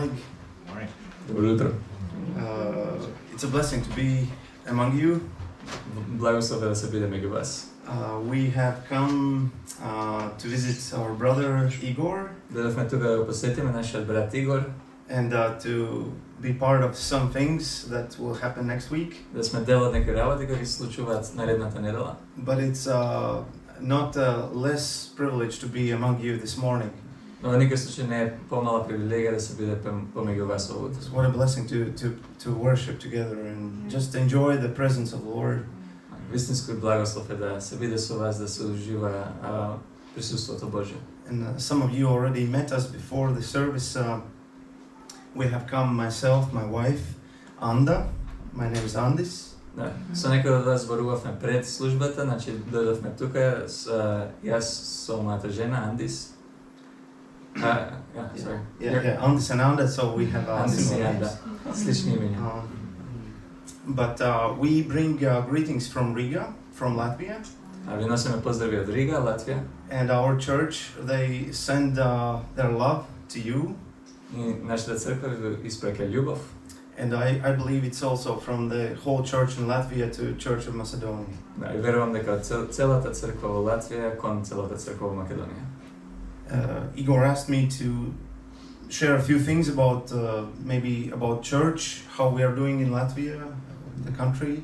Oleg. Morning. Добро утро. It's a blessing to be among you. Благослов е да се биде меѓу вас. We have come to visit our brother Igor Додевме тука да го посетиме нашиот брат Игор, and to be part of some things that will happen next week. да сме дел од некои работи кои ќе се случуваат наредната недела. But it's not less privilege to be among you this morning. Но во никој случај не е помала привилегија да се биде помеѓу вас во утро. What a blessing to worship together and just enjoy the presence of the Lord. Вистински благослов е да се биде со вас, да се ужива присуството Божје. And some of you already met us before the service. We have come, myself, my wife, Anda. My name is Andis. Да, со некои од вас зборувавме пред службата, значи дојдовме тука јас со мојата жена Андис. Yeah, Andis and Anda, so we have Андис и similar Анда, names. слични имиња. But we bring greetings from Riga, from Latvia. Ви носиме поздрави од Рига, Латвија. And our church, they send their love to you. И нашата црква ви испраќа љубов. And I believe it's also from the whole church in Latvia to Church of Macedonia. Да, и верувам дека целата црква во Латвија кон целата црква во Македонија. Igor asked me to share a few things about maybe about church, how we are doing in Latvia, the country.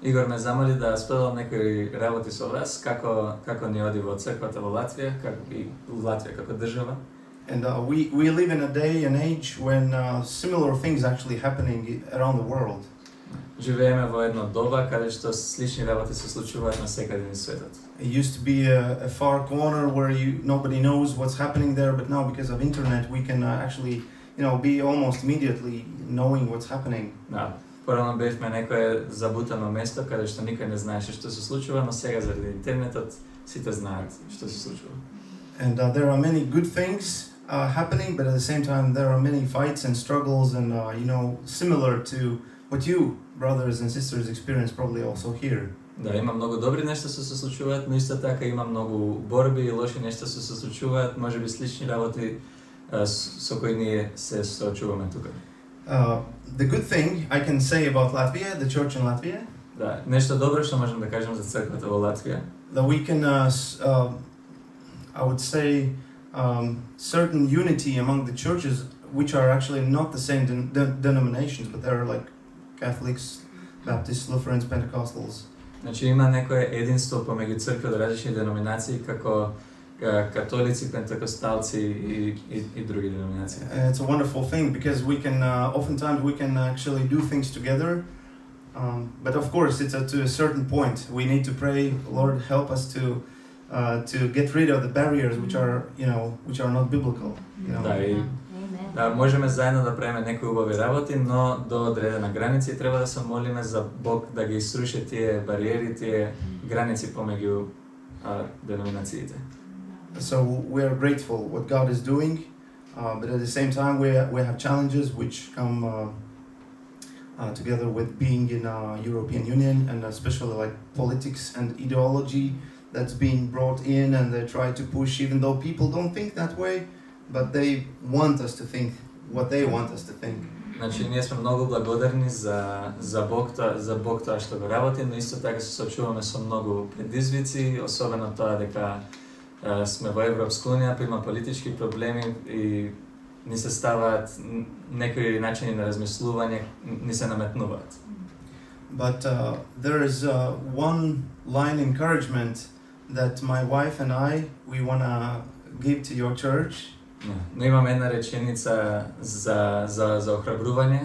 Игор ме замоли да споделам некои работи со вас, како ни оди во црквата во Латвија, како и Латвија како држава. And we live in a day and age when similar things actually happening around the world. Живееме во едно доба каде што слични работи се случуваат насекаде низ светот. It used to be a far corner where nobody knows what's happening there, but now because of internet we can actually, be almost immediately knowing what's happening. Да. Порано бевме некое забутано место каде што никој не знаеше што се случува, но сега заради интернетот сите знаат што се случува. And there are many good things happening, but at the same time there are many fights and struggles and similar to what you brothers and sisters experience probably also here. Да, има многу добри нешта што се случуваат, но исто така има многу борби и лоши нешта што се случуваат, можеби слични работи со кои ние се соочуваме тука. The good thing I can say about Latvia, the church in Latvia, Да, нешто добро што можам да кажем за црквата во Латвија, that we can, I would say, certain unity among the churches, which are actually not the same denominations, but they're like Catholics, Baptists, Lutherans, Pentecostals. Значи има некое единство помеѓу цркви од различни деноминации како католици, пентекосталци и други деноминации. And it's a wonderful thing because we can oftentimes we can actually do things together, but of course it's to a certain point. We need to pray, Lord, help us to get rid of the barriers which are not biblical. Да, и да, можеме заедно да правиме некои убави работи, но до одредена граница и треба да се молиме за Бог да ги сруши тие бариери, тие граници помеѓу деноминациите. So we are grateful what God is doing, but at the same time we have challenges which come together with being in European Union, and especially like politics and ideology that's being brought in, and they try to push, even though people don't think that way, but they want us to think what they want us to think. Значи ние сме многу благодарни за Бог тоа што го работи, но исто така се соочуваме со многу предизвици, особено тоа дека сме во Европска унија, па има политички проблеми и ни се ставаат некои начини на размислување, ни се наметнуваат. But there is one line encouragement that my wife and we want to give to your church. Но имам една реченица за охрабрување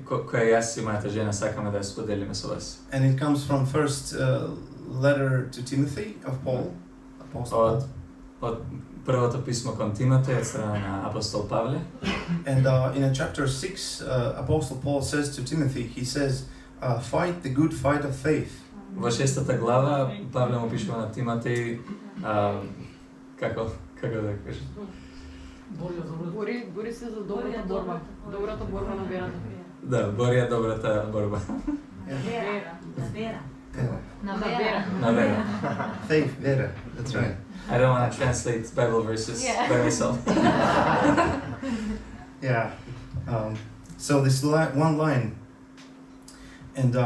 која јас и мојата жена сакаме да ја споделиме со вас. And it comes from first letter to Timothy of Paul, Apostle Paul. Од првото писмо кон Тимотеј од страна на апостол Павле. And in chapter 6, Apostle Paul says to Timothy, he says, fight the good fight of faith. Во 6-та глава Павле му пишува на Тимотеј како да кажеш? Бори се за добрата борба. Добрата борба на верата. Да, бори добрата борба. На вера. Faith, vera, that's right. I don't want to translate Bible verses by myself. Yeah. So this one line, and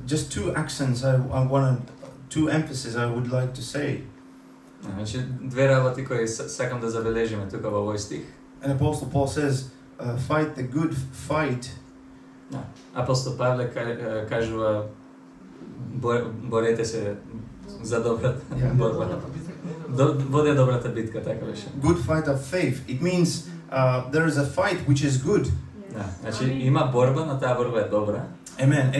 just two accents I wanted, two emphasis I would like to say. Значи, две работи кои сакам да забележиме тука во овој стих. And Apostle Paul says, fight the good fight. Апостол Павле кажува борете се за добрата борба. Воде добрата битка, така беше. Good fight of faith. It means there is a fight which is good. Да, значи има борба, но таа борба е добра. Amen.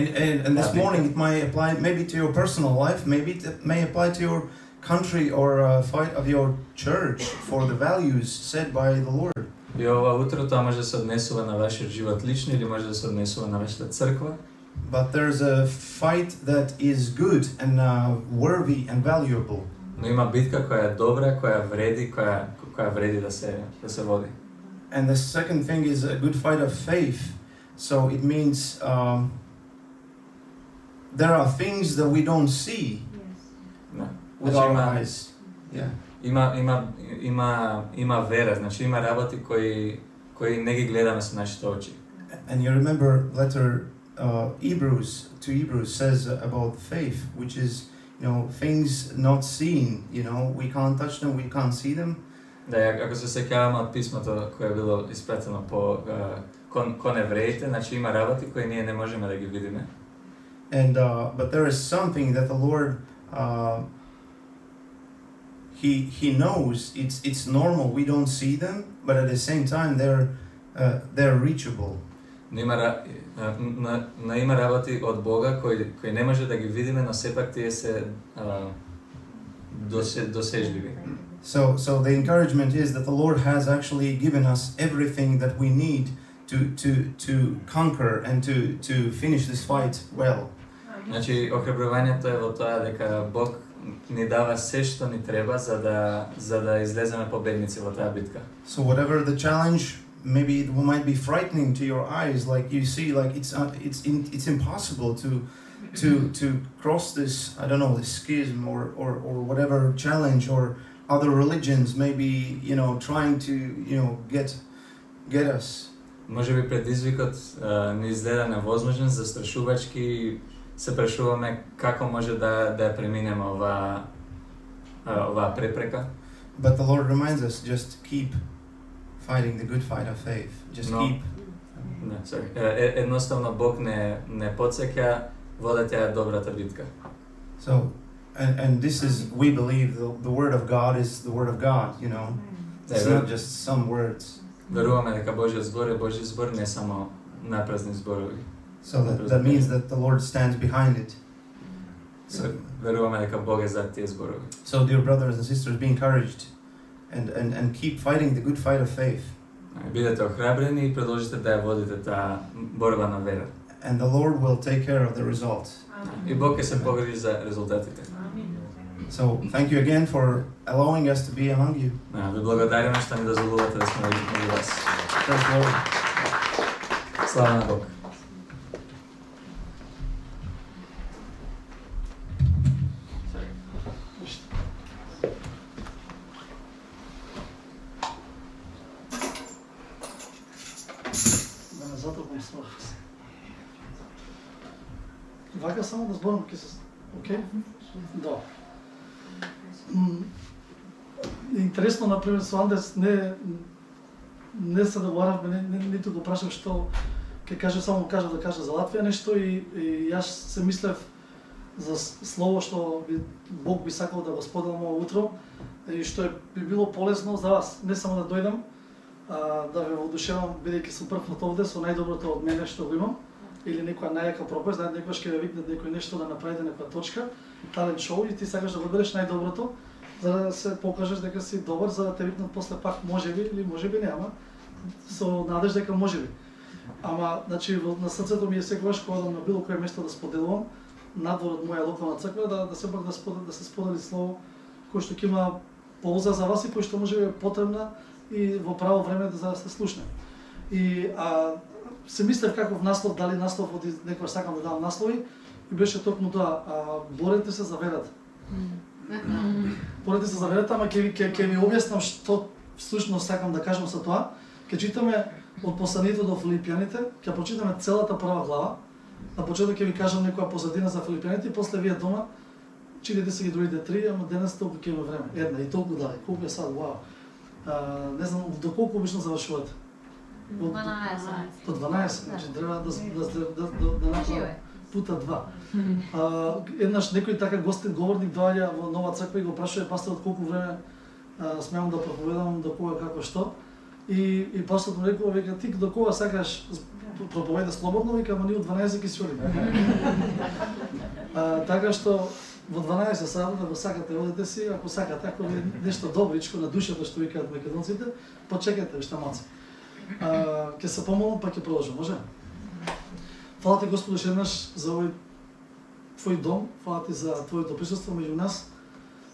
And this morning it might apply maybe to your personal life, maybe it may apply to your country or fight of your church for the values set by the Lord. И ова утро тоа може да се однесува на вашиот живот лично или може да се однесува на вашата црква. But there's a fight that is good and worthy and valuable. Но има битка која е добра, која вреди, која вреди да се води. And the second thing is a good fight of faith. So it means there are things that we don't see with our eyes. Yeah. Има вера, значи има работи кои не ги гледаме со нашите очи. And you remember letter Hebrews says about faith, which is, things not seen, we can't touch them, we can't see them. Да, ако се сеќаваме од писмото кое било испратено кон евреите, значи има работи кои ние не можеме да ги видиме. And but there is something that the Lord He knows it's normal, we don't see them, but at the same time they're reachable. Но има работи од Бога кои не може да ги видиме, но сепак тие се досежливи. So the encouragement is that the Lord has actually given us everything that we need to conquer and to finish this fight well. Значи охрабрувањето е во тоа дека Бог ни дава се што ни треба за да излеземе победници во таа битка. So whatever the challenge, maybe it might be frightening to your eyes, like you see, like it's impossible to cross this, I don't know, this schism or whatever challenge, or other religions maybe trying to get us. Може би предизвикот ни изгледа невозможен, застрашувачки, се прашуваме како може да ја преминеме оваа препрека. But the Lord reminds us, just keep fighting the good fight of faith. Just keep. Едноставно Бог не потсеќа, водете ја добрата битка. So, and this is, we believe the word of God is the word of God, It's not just some words. Веруваме дека Божјиот збор е Божји збор, не само напразни зборови. So that means that the Lord stands behind it. So веруваме дека Бог е зад тие зборови. So dear brothers and sisters, be encouraged and keep fighting the good fight of faith. Бидете охрабрени и продолжите да ја водите таа борба на вера. And the Lord will take care of the results. И Бог ќе се погрижи за резултатите. So thank you again for allowing us to be among you. Ви благодариме што ни дозволувате да сме меѓу вас. Praise the Lord. Слава на Бог. Вака само да зборам, окей? Да. Интересно, например, со Андес не се договаравме, ниту го прашав што ќе каже, само да каже за Латвија нешто и јас се мислев за слово што Бог би сакал да го споделам ова утро и што би било полезно за вас, не само да дојдам, да ве воодушевам, бидејќи сум прв пат овде со најдоброто од мене што го имам, или некоја најака проповед, знаете, некојаш ќе ве викнат некој нешто да направите некоја точка, талент шоу и ти сакаш да го бидеш најдоброто, за да се покажеш дека си добар, за да те викнат после пак можеби или можеби нема, со надеж дека можеби. Ама, значи, на срцето ми е секогаш кога одам на било кој место да споделувам, надвор од моја локална црква, да се пак да се сподели слово кој што ќе има полза за вас и кој што можеби е потребна и во право време да се слушне. И се мислев каков наслов, дали наслов од некој сакам да дам наслови, и беше токму тоа, борете се за верата. Борете се за верата, ама ќе ви објаснам што всушност сакам да кажам со тоа. Ќе читаме од посланието до Филипјаните, ќе прочитаме целата прва глава. На почеток ќе ви кажам некоја позадина за Филипјаните и после вие дома читате се ги другите три, ама денес толку ќе има време. Една и толку дали. Колку е сад, вау. Не знам до колку обично завршувате. 12. До 12, значи треба да направам пута 2. Еднаш некој така гостин говорник доаѓа во Нова црква и го прашува пасторот колку време смеам да проповедам, до кога, како што. И пасторот му рекува, века, ти до кога сакаш проповеда слободно, века, ама ние од 12 ги свелиме. Така што во 12 саат, ако сакате, одете си, ако сакате, ако ви нешто добричко на душата што викаат македонците, почекайте уште малце. Ќе се помолам, па ќе продолжам, може? Фала ти, Господи, уште еднаш за овој Твој дом, фала ти за Твоето присуство меѓу нас.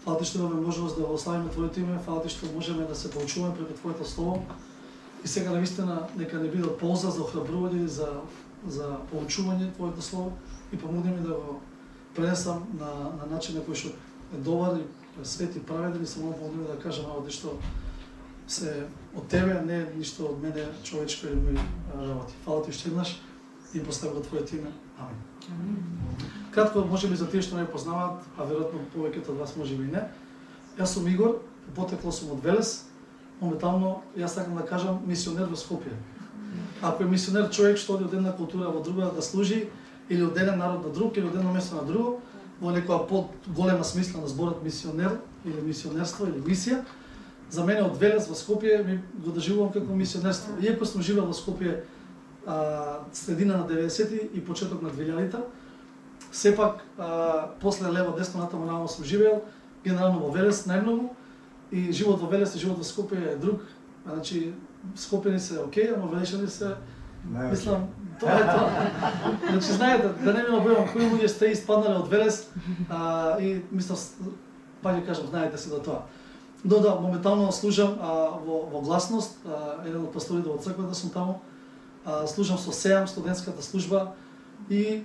Фала ти што имаме можност да го славиме Твоето име, фала ти што можеме да се поучуваме преку Твоето слово. И сега навистина нека не биде од полза за охрабрување, за поучување Твоето слово и помогни ми да го пренесам на начин на кој што е добар и свет и праведен и само помогни да кажам овде што се од Тебе, не ништо од мене човечко или мои работи. Фала ти уште еднаш и поставам го Твоето име. Амин. Кратко, може би за тие што не познаваат, а веројатно повеќето од вас може би не. Јас сум Игор, потекло сум од Велес. Моментално јас сакам да кажам мисионер во Скопје. Ако е мисионер човек што оди од една култура во друга да служи, или од еден народ на друг, или од едно место на друго, во некоја по-голема смисла на зборот мисионер, или мисионерство, или мисија, за мене од Велес во Скопје ми го доживувам како мисионерство. Иако сум живеел во Скопје средина на 90-ти и почеток на 2000-та, сепак после лево десно натаму намо сум живеел, генерално во Велес најмногу, и живот во Велес и живот во Скопје е друг. Значи Скопјани се окей, ама Велешани се мислам тоа е тоа. Значи знаете, да не ми набројувам кои луѓе сте испаднале од Велес и мислам па ќе кажам, знаете се до тоа. Но да, моментално служам во гласност, еден од пасторите од црквата сум таму. Служам со СЕАМ, студентската служба и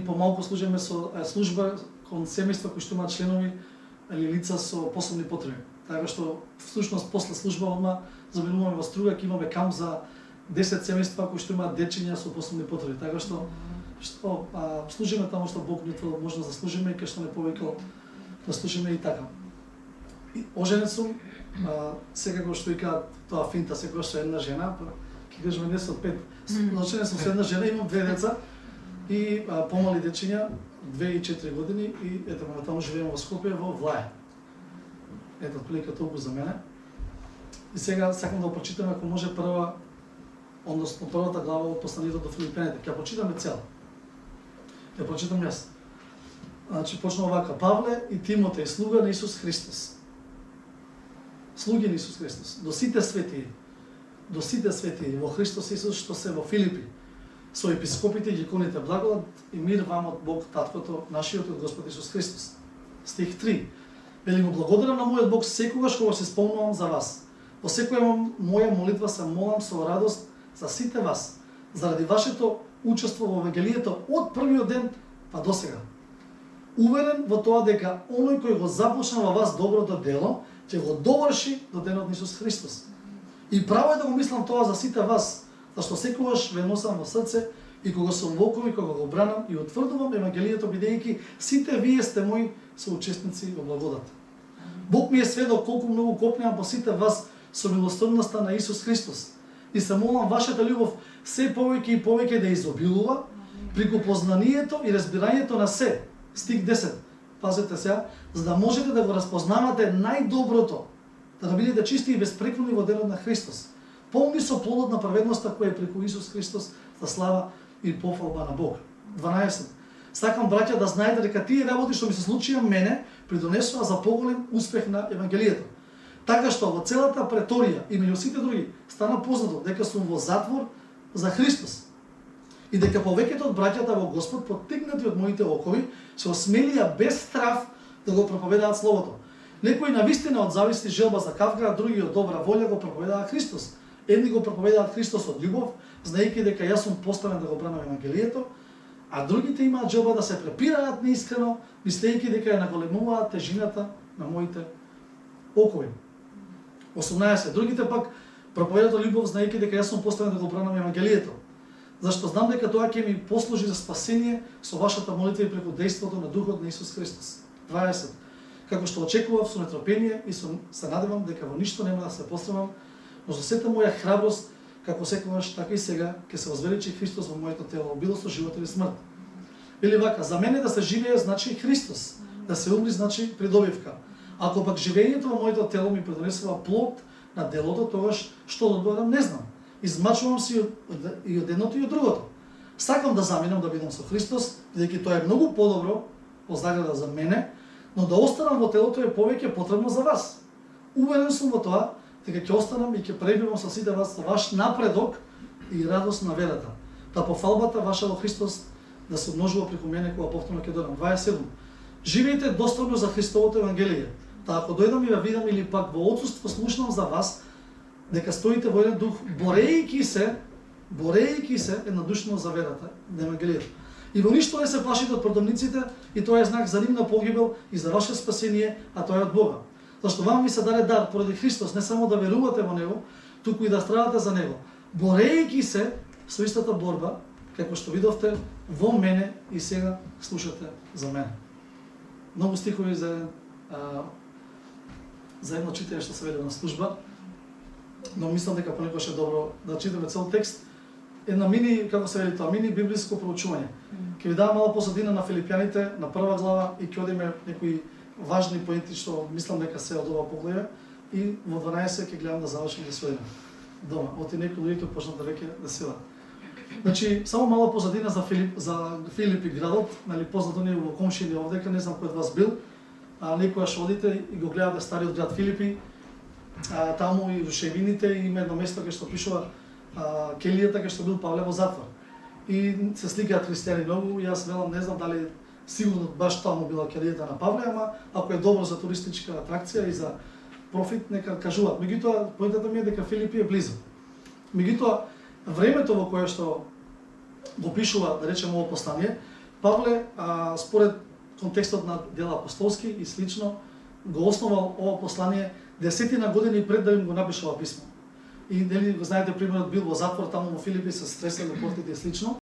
помалку служиме со служба кон семејства кои што имаат членови или лица со посебни потреби. Така што всушност после служба одма заминуваме во Стругај, имаме камп за 10 семејства кои што имаат дечиња со посебни потреби. Така што служиме таму што Бог ни отворил можност да служиме и кај што не повикал да служиме и така. И оженет сум, секако што викаат тоа финта, секој што една жена, ќе кажеме не со 5, оженет сум со една жена, имам 2 деца и помали дечиња, 2 и 4 години и ето моментално живееме во Скопје во Влаја. Ето отприлика толку за мене. И сега сакам да прочитам ако може првата глава од посланието до Филипјаните. Ќе прочитаме цела. Ќе прочитам јас. Значи почнува овака: Павле и Тимотеј, слуга на Исус Христос. Слуги на Исус Христос. До сите светии во Христос Исус што се во Филипи. Со епископите ги коните благодат и мир вам од Бог Таткото, нашиот и од Господ Исус Христос. Стих 3. Вели му благодарам на мојот Бог секогаш кога се спомнувам за вас. Во секоја моја молитва се молам со радост за сите вас, заради вашето учество во Евангелието од првиот ден па до сега. Уверен во тоа дека оној кој го започна во вас доброто дело, ќе го доврши до денот на Исус Христос. И право е да го мислам тоа за сите вас, зашто секогаш ве носам во срце и кога сум во окови, кога го бранам и утврдувам Евангелието, бидејќи сите вие сте мои соучесници во благодат. Бог ми е сведок колку многу копнеам по сите вас со милосторноста на Исус Христос. И се молам вашата љубов се повеќе и повеќе да изобилува преку познанието и разбирањето на се. Стих 10. Пазете сега, за да можете да го разпознавате најдоброто, да бидете чисти и безпреколни во денот на Христос. Полни со плодот на праведноста која е преку Исус Христос за слава и пофалба на Бог. 12. Сакам, браќа, да знаете дека тие работи што ми се случија мене придонесува за поголем успех на Евангелието. Така што во целата преторија и меѓу сите други стана познато дека сум во затвор за Христос. И дека повеќето од браќата во Господ, поттикнати од моите окови, се осмелија без страф да го проповедаат Словото. Некои навистина од завист и желба за кавга, други од добра волја го проповедаат Христос. Едни го проповедаат Христос од љубов, знаејќи дека јас сум поставен да го бранам Евангелието, а другите имаат желба да се препираат неискрено, мислејќи дека ја наголемуваат тежината на моите окови. 18. Другите пак Проповедата љубов знаејќи дека јас сум поставен да го бранам евангелието. Зашто знам дека тоа ќе ми послужи за спасение со вашата молитва и преку дејството на Духот на Исус Христос. 20. Како што очекував со нетрпение и се надевам дека во ништо нема да се посрамам, но за сета моја храброст, како секогаш, така и сега, ќе се возвеличи Христос во моето тело, било со живот или смрт. Или вака, за мене да се живее значи Христос, да се умри значи придобивка. Ако пак живењето во моето тело ми предонесува плод на делото, тогаш што да одборам не знам. Измачувам се и од едното и од другото. Сакам да заминам да бидам со Христос, бидејќи тоа е многу подобро, по заграда за мене, но да останам во телото е повеќе потребно за вас. Уверен сум во тоа, дека ќе останам и ќе пребивам со сите вас ваш напредок и радост на верата. Та пофалбата ваша во Христос да се умножува преку мене кога повторно ќе дојдам. 27. Живејте достојно за Христовото евангелие. Та ако дојдам и ве видам или пак во отсуство слушнам за вас, дека стоите во еден дух, борејќи се еднодушно за верата на евангелието. И во ништо не се плашите од продавниците, и тоа е знак за нивна погибел и за ваше спасение, а тоа е од Бога. Зашто вам ви се даде дар поради Христос, не само да верувате во Него, туку и да страдате за Него. Борејќи се со истата борба, како што видовте во мене и сега слушате за мене. Многу стихови за едно читање што се вели на служба, но мислам дека понекогаш е добро да читаме цел текст. Една мини, како се вели тоа, мини библиско проучување. Ќе ви дам мала позадина на Филипјаните, на прва глава, и ќе одиме некои важни поенти што мислам дека се од ова погледа, и во 12 ќе гледам да завршим да сведеме дома. Оти некои луѓе почнат да веќе да силат. Значи, само мала позадина за Филипи градот, нели познато ни во комшини овдека, не знам кој од вас бил, некојаш одите и го гледате стариот град Филипи, таму и рушевините, и има едно место кај што пишува келијата кај што бил Павле во затвор. И се сликаат христијани многу, и јас велам, не знам дали сигурно баш таму била келијата на Павле, ама ако е добро за туристичка атракција и за профит, нека кажуваат. Меѓутоа, поентата ми е дека Филипи е близо. Меѓутоа, времето во кое што го пишува, да речеме, ово послание, Павле, според контекстот на дела апостолски и слично, го основал ова послание 10 години пред да им го напише ова писмо. И нели го знаете примерот, бил во затвор таму во Филипи, се стресали портите и слично.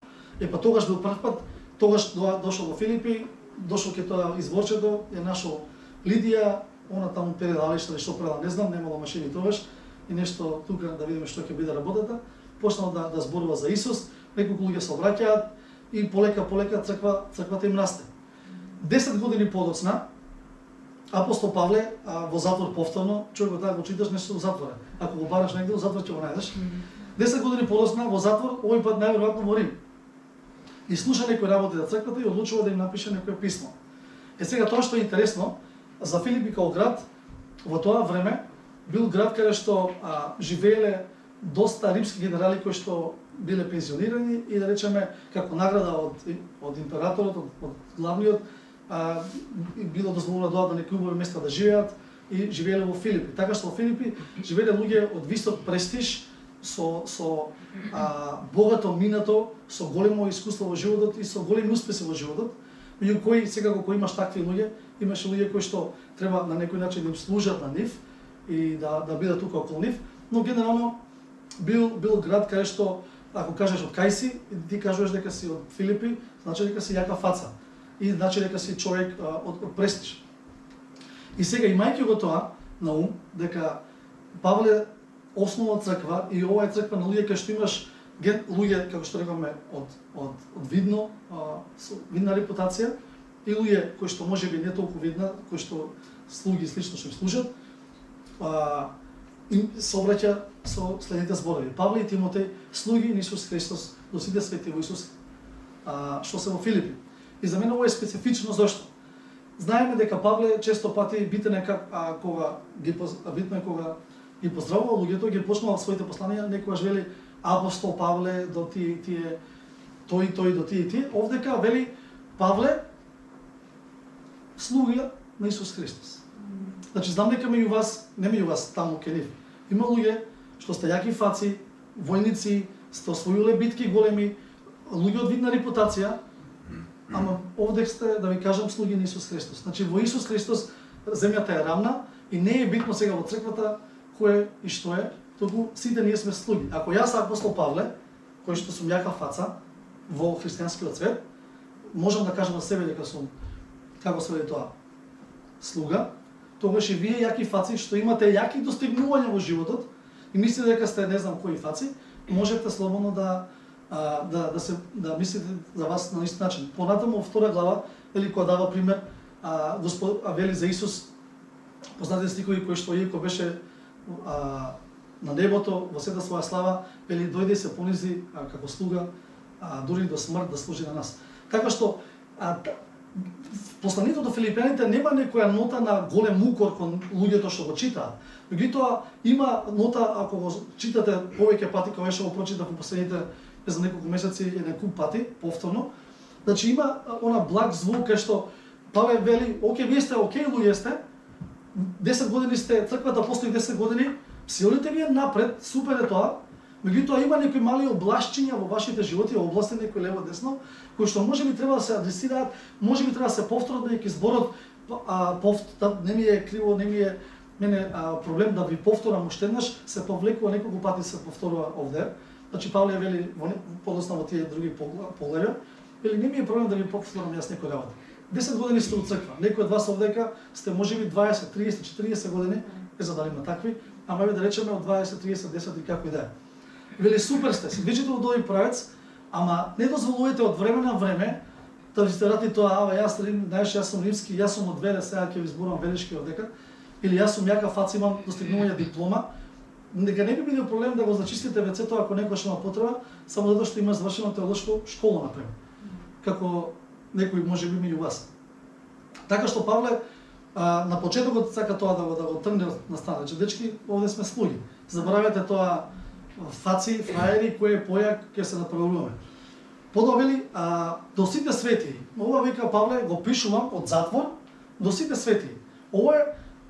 Па тогаш бил прв пат, тогаш дошол во Филипи, дошол ке тоа изворчето, ја нашол Лидија, она таму передалишта или што прела, не знам, немало машини тогаш, и нешто тука да видиме што ќе биде работата. Почнал да зборува за Исус, неколку луѓе се обраќаат и полека црквата им расте. 10 години подоцна, апостол Павле во затвор повторно, човек го читаш нешто во затвора. Ако го бараш негде во затвор ќе го најдеш. 10 години подоцна во затвор, овој пат најверојатно во Рим. И слуша некој работи на црквата и одлучува да им напише некое писмо. Сега тоа што е интересно, за Филипи као град, во тоа време бил град каде што живееле доста римски генерали кои што биле пензионирани и да речеме како награда од императорот, од главниот, било дозволено да на некои убави места да живеат и живееле во Филипи. Така што во Филипи живееле луѓе од висок престиж, со богато минато, со големо искуство во животот и со големи успеси во животот. Меѓу кои сега кога имаш такви луѓе, имаше луѓе кои што треба на некој начин да им служат на нив и да бидат тука околу нив, но генерално бил град каде што ако кажеш од кај си, ти кажуваш дека си од Филипи, значи дека си јака фаца и значи дека си човек од престиж. И сега имајќи го тоа на ум дека Павле основа црква и ова е црква на луѓе кај што имаш луѓе, како што рекаме, од видно, со видна репутација и луѓе кои што можеби не толку видна, кои што слуги слично што им служат, им се обраќа со следните зборови. Павле и Тимотеј, слуги на Исус Христос, до сите свети во Исус, што се во Филипи. И за мене ова е специфично зашто. Знаеме дека Павле често пати битен е кога ги поздравува луѓето, ги почнува своите посланија, некогаш вели апостол Павле до тие тој до тие. Овдека вели Павле слуга на Исус Христос. Значи знам дека меѓу вас, не меѓу вас таму ке нив, има луѓе што сте јаки фаци, војници, сте освоиле битки големи, луѓе од видна репутација, ама овде сте, да ви кажам, слуги на Исус Христос. Значи во Исус Христос земјата е рамна и не е битно сега во црквата кој и што е, туку сите ние сме слуги. Ако јас апостол Павле, кој што сум јака фаца во христијанскиот свет, можам да кажам за себе дека сум, како се вели тоа, слуга, тогаш и вие јаки фаци што имате јаки достигнувања во животот и мислите дека сте не знам кои фаци, можете слободно да мислите за вас на ист начин. Понатаму во втора глава, вели која дава пример, Господ вели за Исус, познатите стихови кои што иако беше на небото во сета своја слава, вели дојде и се понизи како слуга, дури до смрт да служи на нас. Така што посланието до филипјаните нема некоја нота на голем укор кон луѓето што го читаат. Меѓутоа има нота, ако го читате повеќе пати, кога што го прочитав во последните за неколку месеци еден куп пати повторно, значи има она благ звук кај што Павле вели, оке, вие сте окей, луѓе сте, 10 години сте, црквата постои 10 години, силите ви е напред, супер е тоа, меѓутоа има некои мали облашчиња во вашите животи, области некои лево десно, кои што можеби треба да се адресираат, можеби треба да се повторат бидејќи зборот не ми е криво, не ми е мене проблем да ви повторам уште еднаш, се повлекува неколку пати се повторува овде. Значи Павле вели подоцна во тие други поглави, вели не ми е проблем да ви повторам јас некои работи. 10 години сте од црква, некои од вас овдека сте можеби 20, 30, 40 години, не за дали има такви, ама да речеме од 20, 30, 10 и како и да е. Вели супер сте, се движите во овој правец, ама не дозволувате од време на време да ви сте рати тоа, јас сум римски, јас сум од Веле, сега ќе ви зборувам велешки овдека, или јас сум јака фаца, имам достигнување диплома, дека не би било проблем да го зачистите вецето ако некој што има потреба, само затоа што има завршено теолошко школа, например. Како некој може би меѓу вас. Така што Павле на почетокот сака тоа да го тргне на страна. Значи, дечки, овде сме слуги. Заборавете тоа фаци, фраери, кој е појак, ќе се направуваме. Подоа вели, до сите свети. Ова вика Павле, го пишувам од затвор до сите свети. Ова е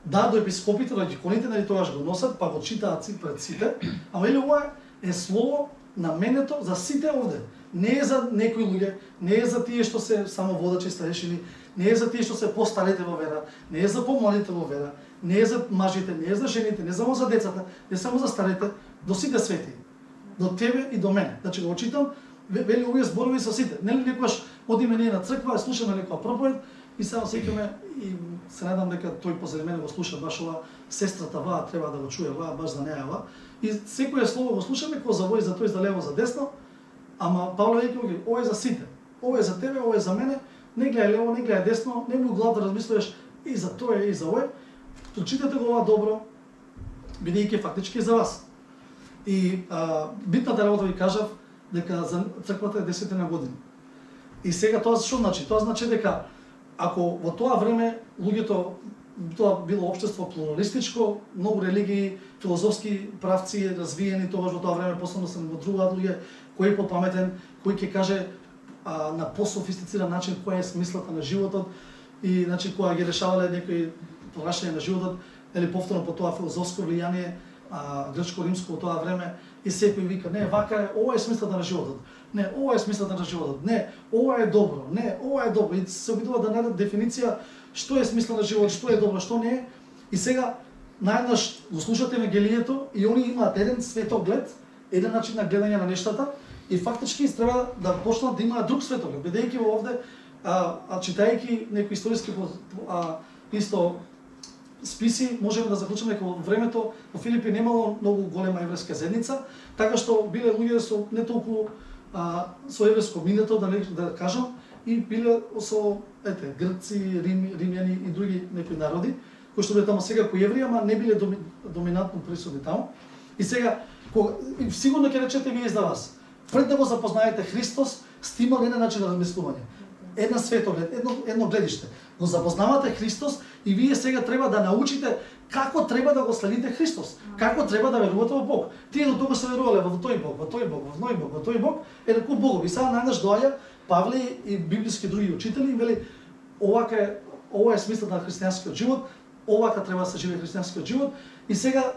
до епископите, до диконите, нали тогаш го носат, па го читаат пред сите. Ама вели, ова е слово наменето за сите овде. Не е за некои луѓе, не е за тие што се само водачи, старешини, не е за тие што се постарите во вера, не е за помладите во вера, не е за мажите, не е за жените, не само за децата, не само за старите, до сите свети. До тебе и до мене. Значи го читам, вели овие зборови со сите. Нели некогаш одиме ние на црква, слушаме некоја проповед и само сеќаме и се надам дека тој позади мене го слуша баш ова, сестрата ваа треба да го чуе ваа, баш за неа ваа. И секое слово го слушаме кој за вој, за тој, за лево, за десно. Ама Павле веќе ова е за сите. Ова е за тебе, ова е за мене. Не гледај лево, не гледај десно, не му глав да размислуваш и за тоа и за овој. Прочитате го ова добро, бидејќи фактички за вас. И битната работа ви кажав дека за црквата е 10 години. И сега тоа што значи? Тоа значи дека ако во тоа време луѓето, тоа било општество плуралистичко, многу религии, филозофски правци развиени тогаш во тоа време, посебно се во другоа луѓе, кој е попаметен, кој ќе каже на пософистициран начин која е смислата на животот и значи кога ги решавале некои прашања на животот, или повторно по тоа филозофско влијание грчко-римско во тоа време и секој вика не, вака е, ова е смислата на животот. Не, ова е смислата на животот. Не, ова е добро. Не, ова е добро. И се обидува да најдат дефиниција што е смисла на животот, што е добро, што не е. И сега најднаш го слушате Евангелието и они имаат еден светоглед, еден начин на гледање на нештата и фактички треба да почнат да имаат друг светоглед, бидејќи во овде читајќи некои историски исто списи, можеме да заклучиме дека во времето во Филипи немало многу голема еврејска заедница, така што биле луѓе со не толку со еврејско минето, да кажам, и биле со грци, римјани и други некои народи, кои што биле таму сега кои евреи, ама не биле доминантно присутни таму. И сега, сигурно ќе речете вие за вас, пред да го запознаете Христос, сте имали еден начин на размислување. Една светоглед, едно гледиште. Го запознавате Христос и вие сега треба да научите како треба да го следите Христос, како треба да верувате во Бог. Тие до тога се верувале во тој Бог, во тој Бог, во тој Бог, во тој Бог, еден куп богови. И сега најнаш доаѓа Павле и библиски други учители и вели ова е смислата на христијанскиот живот, овака треба да се живее христијанскиот живот. И сега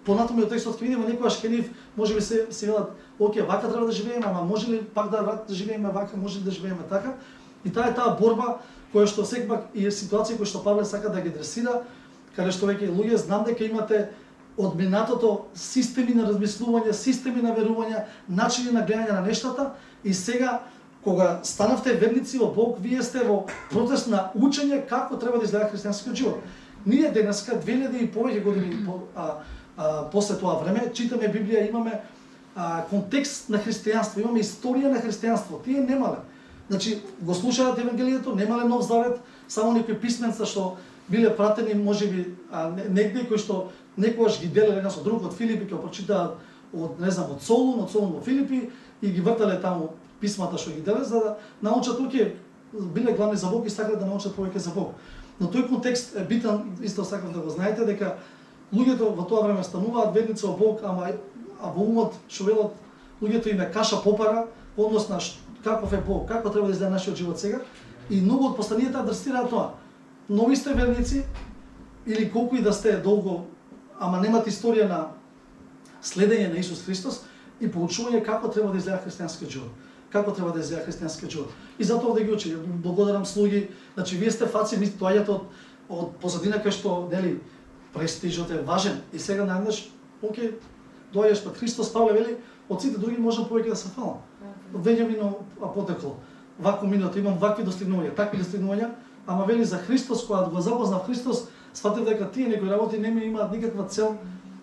понатаму од текстот ќе видиме некогаш ќе нив можеби се велат, оке, вака треба да живееме, ама може ли пак да живееме вака, може ли да живееме така? И таа е таа борба која што секпак и ситуација која што Павле сака да ги адресира, каде што веќе луѓе знам дека имате од минатото системи на размислување, системи на верување, начини на гледање на нештата и сега кога станавте верници во Бог, вие сте во процес на учење како треба да изгледа христијанскиот живот. Ние денеска 2000 и повеќе години после тоа време читаме Библија, имаме контекст на христијанство, имаме историја на христијанство. Тие немале. Значи го слушаат евангелието, немале Нов Завет, само некои писменца што биле пратени можеби негде кои што некогаш ги делеле еден со друг од Филипи, ќе прочитаат од не знам од Солун во Филипи и ги вртале таму писмата што ги деле за да научат биле главни за Бог и сакале да научат повеќе за Бог. Но тој контекст е битен, исто сакам да го знаете дека луѓето во тоа време стануваат верници во Бог, а во умот што велат луѓето им е каша попара, однос на каков е Бог, како треба да изгледа нашиот живот сега и многу од посланијата адресираат тоа. Нови сте верници или колку и да сте долго, ама немате историја на следење на Исус Христос и поучување како треба да изгледа христијанскиот живот. Како треба да изгледа христијанскиот живот. И затоа да ги учи. Благодарам слуги, значи вие сте фаци, мислите доаѓате од позадина кај што нели престижот е важен и сега најдеш, окей, доаѓаш пред Христос, Павле вели, од сите други можам повеќе да се фалам. Веќе потекло. Вако минато имам вакви достигнувања, такви достигнувања, ама вели за Христос, кога го запознав Христос, сфатив дека тие некои работи не ми имаат никаква цел,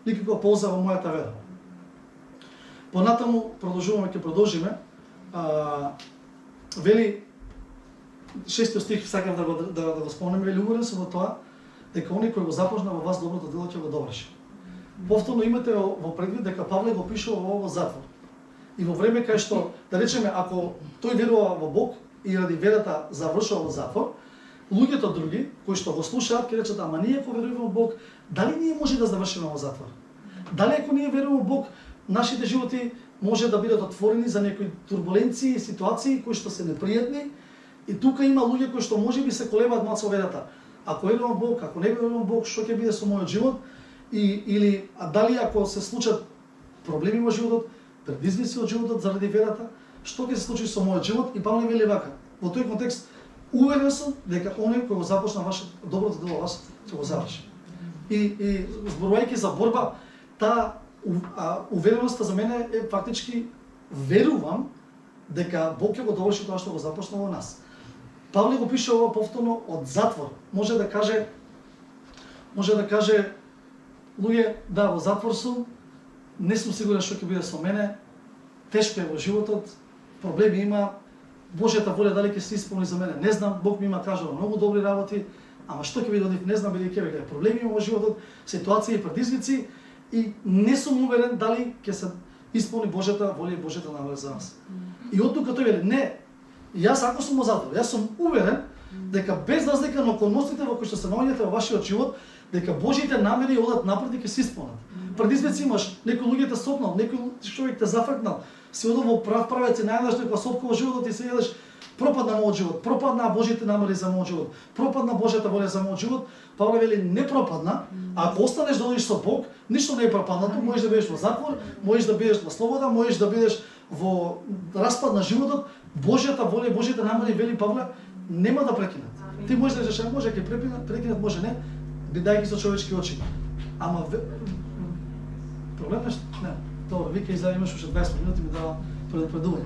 никаква полза во мојата вера. Понатаму продолжуваме, ќе продолжиме. Вели 6 стих сакам да го спомнеме, вели уверен сум во тоа дека оној кој го започна во вас доброто дело ќе го доврши. Повторно имате во предвид дека Павле го пишува во затвор. И во време кај што, да речеме, ако тој верува во Бог и ради верата завршува во затвор, луѓето други кои што го слушаат ќе речат: ама ние ако веруваме во Бог, дали ние може да завршиме во затвор? Дали ако ние веруваме во Бог, нашите животи може да бидат отворени за некои турбуленции и ситуации кои што се непријатни? И тука има луѓе кои што можеби се колебаат малку со верата. Ако верувам во Бог, ако не верувам во Бог, што ќе биде со мојот живот? Или дали ако се случат проблеми во животот, предизвици од животот заради верата, што ќе се случи со мојот живот? И Павле вели вака: во тој контекст уверен сум дека оној кој го започна вашето доброто дело вас ќе го заврши. И зборувајќи за борба, таа увереноста за мене е фактички верувам дека Бог ќе го доврши тоа што го започна во нас. Павле го пише ова повторно од затвор. Може да каже луѓе, да, во затвор сум, не сум сигурен што ќе биде со мене, тешко е во животот, проблеми има, Божјата воля дали ќе се исполни за мене, не знам, Бог ми има кажал многу добри работи, ама што ќе биде од нив, не знам, бидејќи веќе проблеми има во животот, ситуации и предизвици и не сум уверен дали ќе се исполни Божјата воля и Божјата намера за нас. И од тука тој вели: не, јас ако сум во затвор, јас сум уверен дека без разлика на околностите во кои што се наоѓате во вашиот живот, дека Божјите намери одат напред и ќе се исполнат. Предизвици имаш, некој луѓе те сопнал, некој човек те зафркнал, си одел во прав правец и најдеш некоја сопка во животот и се јадеш: пропадна мојот живот, пропадна Божјите намери за мојот живот, пропадна Божјата воля за мојот живот. Павле вели: не пропадна, а ако останеш да одиш со Бог, ништо не е пропаднато, можеш да бидеш во затвор, можеш да бидеш во слобода, можеш да бидеш во распад на животот, Божјата воля и Божјите намери, вели Павле, нема да прекинат. Ти можеш да речеш: може ќе прекинат, може не, бидејќи со човечки очи. Ама проблем нешто? Не. Добро, вика издај, имаш уште 20 минути, ми дава предупредување.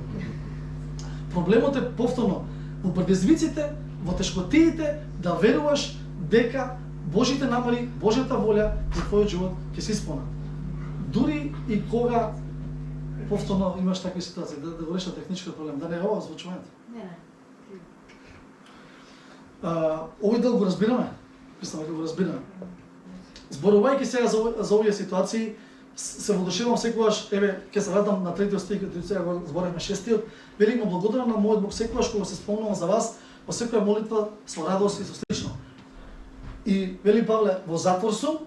Проблемот е повторно во предизвиците, во тешкотиите, да веруваш дека Божите намери, Божјата воля за твојот живот ќе се исполнат. Дури и кога повторно имаш такви ситуации, да го решат техничкиот проблем, да не е ова озвучувањето. Не. Овој дел го разбираме? Мислам дека го разбираме. Зборувајќи сега за овие ситуации, се водушевам секогаш, еве, ќе се вратам на третиот стих, кој сега го зборевме шестиот, вели: му благодарам на мојот Бог секогаш кога се спомнувам за вас, во секоја молитва со радост и со слично. И вели Павле: во затвор сум,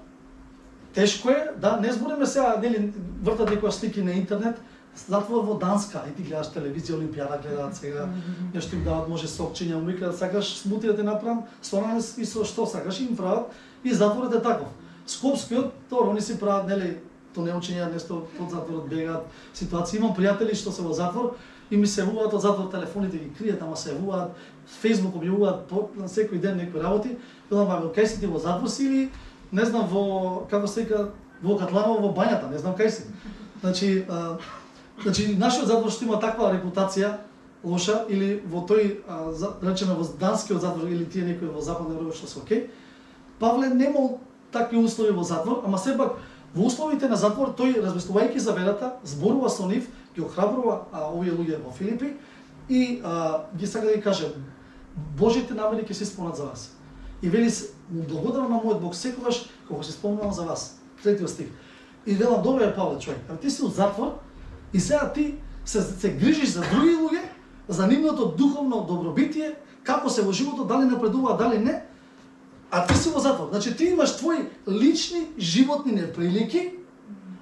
тешко е, да, не збориме сега, нели, вртат некоја слики на интернет, затвор во Данска, и ти гледаш телевизија, Олимпијада гледаат сега, нешто им дават, може сокчиња, му викаат: сакаш смути да те направам, со нас и со што сакаш, им прават, и затворот е таков. Скопскиот, тоа они си прават, нели, то не учења, нешто од затворот бегаат ситуации. Имам пријатели што се во затвор и ми се јавуваат од затвор, телефоните ги кријат, ама се јавуваат, Facebook објавуваат на секој ден некои работи. Велам: кај си ти во затвор си или не знам во, како се вика, во Катланово во бањата, не знам кај си. Значи, нашиот затвор што има таква репутација лоша или во тој да речеме во данскиот затвор или тие некои во западна Европа што се окей. Павле немал такви услови во затвор, ама сепак во условите на затвор тој размислувајќи за верата, зборува со нив, ги охрабрува овие луѓе во Филипи и ги сака да ги каже Божите намери ќе се исполнат за вас. И вели се, благодарам на мојот Бог секогаш кога се спомнувам за вас. Третиот стих. И велам, добро е Павле човек, а ти си од затвор и сега ти се грижиш за други луѓе, за нивното духовно добробитие, како се во животот, дали напредува, дали не, а ти си во затвор. Значи ти имаш твои лични животни неприлики,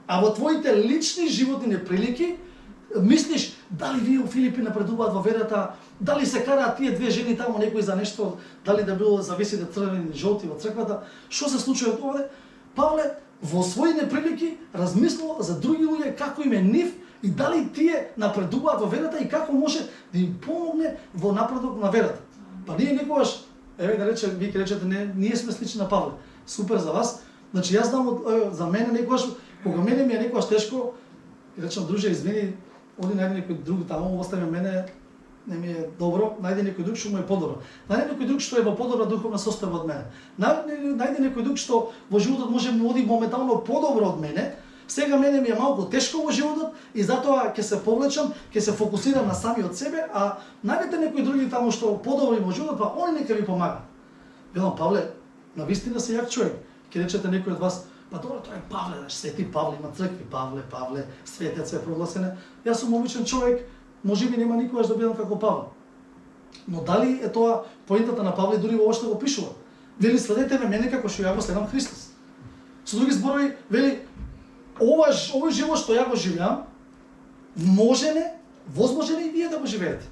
а во твоите лични животни неприлики мислиш дали вие у Филипи напредуваат во верата, дали се караат тие две жени таму некои за нешто, дали да било зависите црвени или жолти во црквата, што се случува овде? Павле во своји неприлики размислува за други луѓе како им е нив и дали тие напредуваат во верата и како може да им помогне во напредок на верата. Па ние некогаш, еве да речем, вие ќе речете не, ние сме слични на Павле. Супер за вас. Значи јас знам за мене некогаш, кога мене ми е некогаш тешко, и речам друже извини, оди најде некој друг таму, остави мене, не ми е добро, најде некој друг што му е подобро. Најде некој друг што е во подобра духовна состојба од мене. Најде некој друг што во животот може да оди моментално подобро од мене. Сега мене ми е малку тешко во животот и затоа ќе се повлечам, ќе се фокусирам на самиот себе, а најдете некои други таму што подобро во животот, па они нека ви помага. Велам Павле, навистина си јак човек. Ќе речете некој од вас, па добро, тоа е Павле, свети Павле, има цркви, Павле, светец е прогласен. Јас сум обичен човек, можеби нема никогаш да бидам како Павле. Но дали е тоа поентата на Павле дури во што го пишува? Вели следете ме мене како што ја го следам Христос. Со други зборови, вели овој живот што ја го живеам, возможен е и вие да го живеете.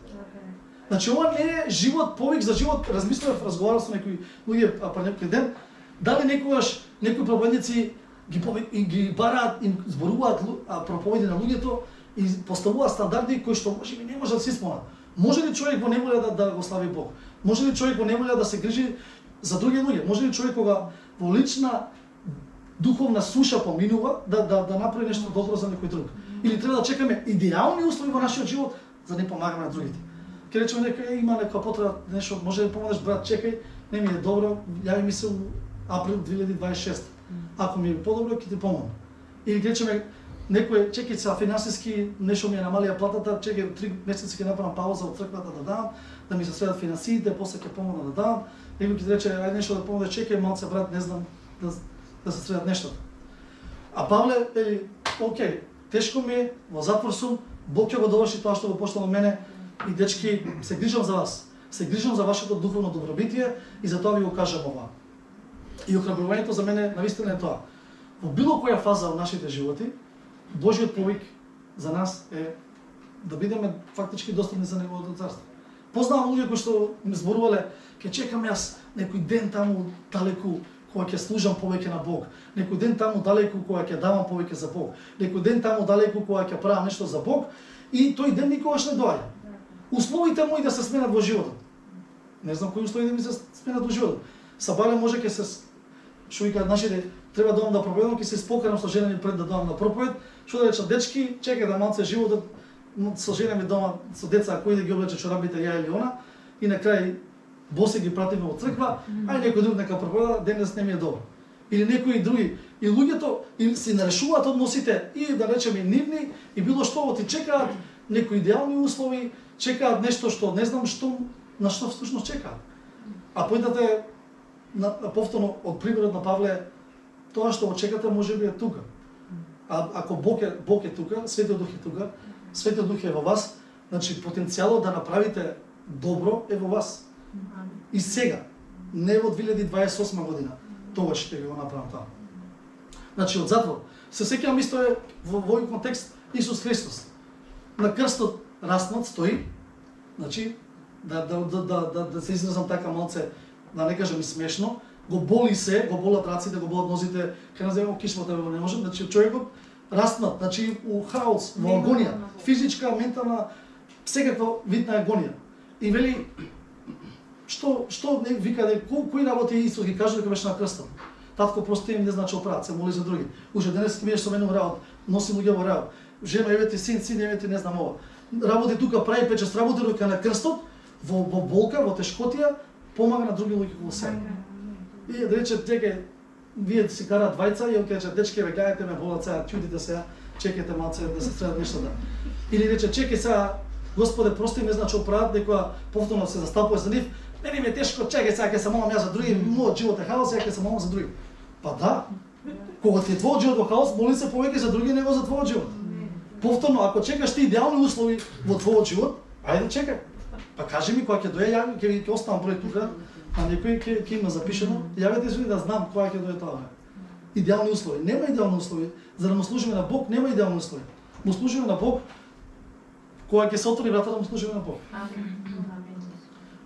Значи ова не е живот, повик за живот, разговарав со некои луѓе пред некој ден, дали некогаш некои проповедници ги бараат, им зборуваат проповеди на луѓето и поставуваат стандарди кои што можеби не може да се исполнат. Може ли човек во неволја да го слави Бог? Може ли човек во неволја да се грижи за други луѓе? Може ли човек кога во лична духовна суша поминува да направи нешто добро за некој друг? Или треба да чекаме идеални услови во нашиот живот за да не помагаме на другите? Ке речеме некој има некоја потреба нешто, може да помогнеш брат, чекај, не ми е добро, јави ми се у април 2026. Ако ми е подобро, ќе ти помогнам. Или ке речеме некој чекај се финансиски нешто ми е намалија платата, чекај 3 месеци ќе направам пауза од црквата да дам, да ми се средат финансиите, после ќе помогна да дам. Некој ќе рече ајде нешто да помогнеш, чекај малце брат, не знам да се средат нештото. А Павле вели, окей, тешко ми е, во затвор сум, Бог ќе го доврши тоа што го пошлал мене и дечки, се грижам за вас. Се грижам за вашето духовно добробитие и за тоа ви го кажам ова. И охрабрувањето за мене навистина е тоа. Во било која фаза од нашите животи, Божиот повик за нас е да бидеме фактички достапни за Неговото царство. Познавам луѓе кои што ми зборувале, ќе чекам јас некој ден таму далеку кога ќе служам повеќе на Бог, некој ден таму далеку кога ќе давам повеќе за Бог, некој ден таму далеку кога ќе правам нешто за Бог и тој ден никогаш не доаѓа. Условите мои да се сменат во животот. Не знам кои услови да ми се сменат во животот. Сабале може ќе се што викаат нашите треба да проповедам, ќе се спокарам со жена ми пред да доам на проповед, што да речам дечки, чекај да малце животот со жена ми дома со деца кои да ги облече чорапите ја или она и на крај боси ги пратиме во црква, ај некој друг нека проповеда, денес не ми е добро. Или некои други. И луѓето им си нарешуваат односите и да речеме нивни и било што ти чекаат некои идеални услови, чекаат нешто што не знам што на што всушност чекаат. А поентата е повторно од примерот на Павле, тоа што го чекате можеби е тука. А ако Бог е тука, Светиот Дух е тука, Светиот Дух е во вас, значи потенцијалот да направите добро е во вас. И сега, не во 2028 година, тогаш ќе го направам тоа. Значи од затвор. Се сеќавам исто е во овој контекст Исус Христос. На крстот раснат стои, значи да се изразам така малце, да не кажам и смешно, го боли се, го болат раците, го болат нозите, кај нас земеме кишмата не можем, значи човекот раснат, значи у хаос, во агонија, физичка, ментална, секаква вид на агонија. И вели што не вика кои работи Исус ги кажа дека беше на крстот. татко прости им не значи опрат, се моли за други. Уште денес ќе бидеш со мене во работ, носи луѓе во работ. Жена еве ти син, еве ти не знам ова. Работи тука, прави печест, работи рука на крстот, во болка, во тешкотија, помага на други луѓе во себе. И да рече дека вие си караат двајца и он ќе рече дечки ве гајате ме болат сега, чудите сега, чекате малце да се средат нешто да. Или рече чекај сега, Господе прости ме значи оправат дека повторно се застапува за нив. Не ми е тешко, чекај сега ќе се молам јас за други, мојот живот е хаос, сега ќе се молам за други. Па да. Кога ти е твојот живот во хаос, моли се повеќе за други него за твојот живот. Повторно, ако чекаш ти идеални услови во твојот живот, ајде чекај. Па кажи ми кога ќе дое, ја ќе оставам број тука, а некој ќе има запишено, јавете се да знам кога ќе дое тоа. Идеални услови. Нема идеални услови. За да му служиме на Бог, нема идеални услови. Му служиме на Бог кога ќе се отвори врата да му служиме на Бог.